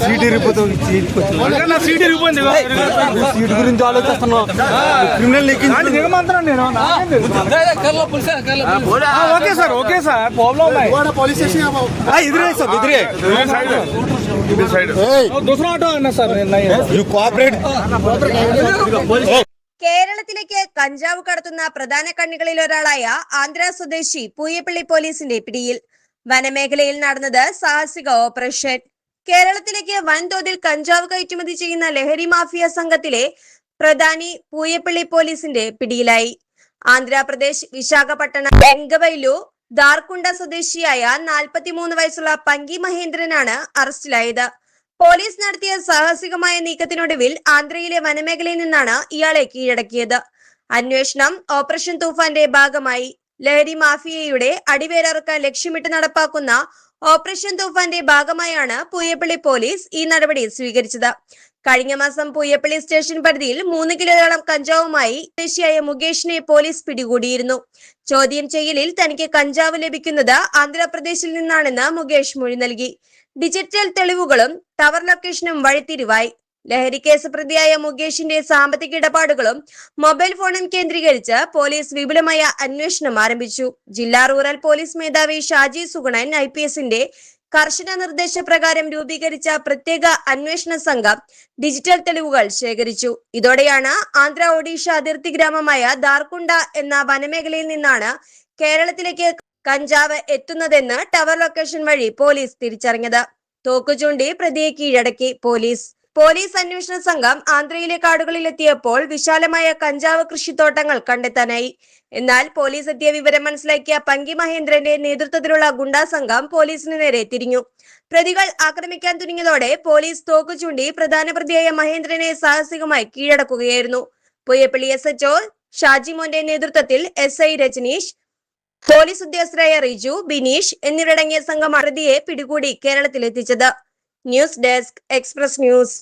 Seat ఇరిగిపోతుంది seat ఇరిగిపోయింది seat గురించి ఆలోచిస్తున్నాం క్రిమినల్ దిగమంటున్నాను నేను okay sir problem police station ఇదిరే సార్ ఇదిరే दूसरा ऑटो है ना सर यू कोऑपरेट കേരളത്തിലേക്ക് കഞ്ചാവ് കടത്തുന്ന പ്രധാന കണ്ണികളിൽ ഒരാളായ ആന്ധ്ര സ്വദേശി പൂയപ്പള്ളി പോലീസിന്റെ പിടിയിൽ. വനമേഖലയിൽ നടന്നത് സാഹസിക ഓപ്പറേഷൻ. കേരളത്തിലേക്ക് വൻതോതിൽ കഞ്ചാവ് കയറ്റുമതി ചെയ്യുന്ന ലഹരി മാഫിയ സംഘത്തിലെ പ്രധാനി പൂയപ്പള്ളി പോലീസിന്റെ പിടിയിലായി. ആന്ധ്രാപ്രദേശ് വിശാഖപട്ടണം വെങ്കവൈലു ദാർകുണ്ട സ്വദേശിയായ 43 വയസ്സുള്ള പങ്കി മഹേന്ദ്രനാണ് അറസ്റ്റിലായത്. പോലീസ് നടത്തിയ സാഹസികമായ നീക്കത്തിനൊടുവിൽ ആന്ധ്രയിലെ വനമേഖലയിൽ നിന്നാണ് ഇയാളെ കീഴടക്കിയത്. അന്വേഷണം ഓപ്പറേഷൻ തൂഫാന്റെ ഭാഗമായി. ലഹരി മാഫിയയുടെ അടിവേരറുക്കാൻ ലക്ഷ്യമിട്ട് നടപ്പാക്കുന്ന ഓപ്പറേഷൻ തൂഫാന്റെ ഭാഗമായാണ് പൂയപ്പള്ളി പോലീസ് ഈ നടപടി സ്വീകരിച്ചത്. കഴിഞ്ഞ മാസം പൂയപ്പള്ളി സ്റ്റേഷൻ പരിധിയിൽ 3 കിലോയോളം കഞ്ചാവുമായി സ്വദേശിയായ മുകേഷിനെ പോലീസ് പിടികൂടിയിരുന്നു. ചോദ്യം ചെയ്യലിൽ തനിക്ക് കഞ്ചാവ് ലഭിക്കുന്നത് ആന്ധ്രാപ്രദേശിൽ നിന്നാണെന്ന് മുകേഷ് മൊഴി നൽകി. ഡിജിറ്റൽ തെളിവുകളും ടവർ ലൊക്കേഷനും വഴിത്തിരിവായി. ലഹരി കേസ് പ്രതിയായ മുകേഷിന്റെ സാമ്പത്തിക ഇടപാടുകളും മൊബൈൽ ഫോണും കേന്ദ്രീകരിച്ച് പോലീസ് വിപുലമായ അന്വേഷണം ആരംഭിച്ചു. ജില്ലാ റൂറൽ പോലീസ് മേധാവി ഷാജി സുഗുണൻ IPSന്റെ കർശന നിർദ്ദേശപ്രകാരം രൂപീകരിച്ച പ്രത്യേക അന്വേഷണ സംഘം ഡിജിറ്റൽ തെളിവുകൾ ശേഖരിച്ചു. ഇതോടെയാണ് ആന്ധ്ര ഒഡീഷ അതിർത്തി ഗ്രാമമായ ദാർകുണ്ട എന്ന വനമേഖലയിൽ നിന്നാണ് കേരളത്തിലേക്ക് കഞ്ചാവ് എത്തുന്നതെന്ന് ടവർ ലൊക്കേഷൻ വഴി പോലീസ് തിരിച്ചറിഞ്ഞത്. തോക്കു ചൂണ്ടി പ്രതിയെ കീഴടക്കി പോലീസ് അന്വേഷണ സംഘം ആന്ധ്രയിലെ കാടുകളിൽ എത്തിയപ്പോൾ വിശാലമായ കഞ്ചാവ് കൃഷിത്തോട്ടങ്ങൾ കണ്ടെത്താനായി. എന്നാൽ പോലീസ് എത്തിയ വിവരം മനസ്സിലാക്കിയ പങ്കി മഹേന്ദ്രന്റെ നേതൃത്വത്തിലുള്ള ഗുണ്ടാ സംഘം പോലീസിന് നേരെ തിരിഞ്ഞു. പ്രതികൾ ആക്രമിക്കാൻ തുനിഞ്ഞതോടെ പോലീസ് തോക്കു ചൂണ്ടി പ്രധാന പ്രതിയായ മഹേന്ദ്രനെ സാഹസികമായി കീഴടക്കുകയായിരുന്നു. പൂയപ്പള്ളി SHO ഷാജിമോന്റെ നേതൃത്വത്തിൽ SI രജനീഷ്, പോലീസ് ഉദ്യോഗസ്ഥരായ റിജു, ബിനീഷ് എന്നിവരടങ്ങിയ സംഘം പ്രതിയെ പിടികൂടി കേരളത്തിലെത്തിച്ചത്. News desk express news.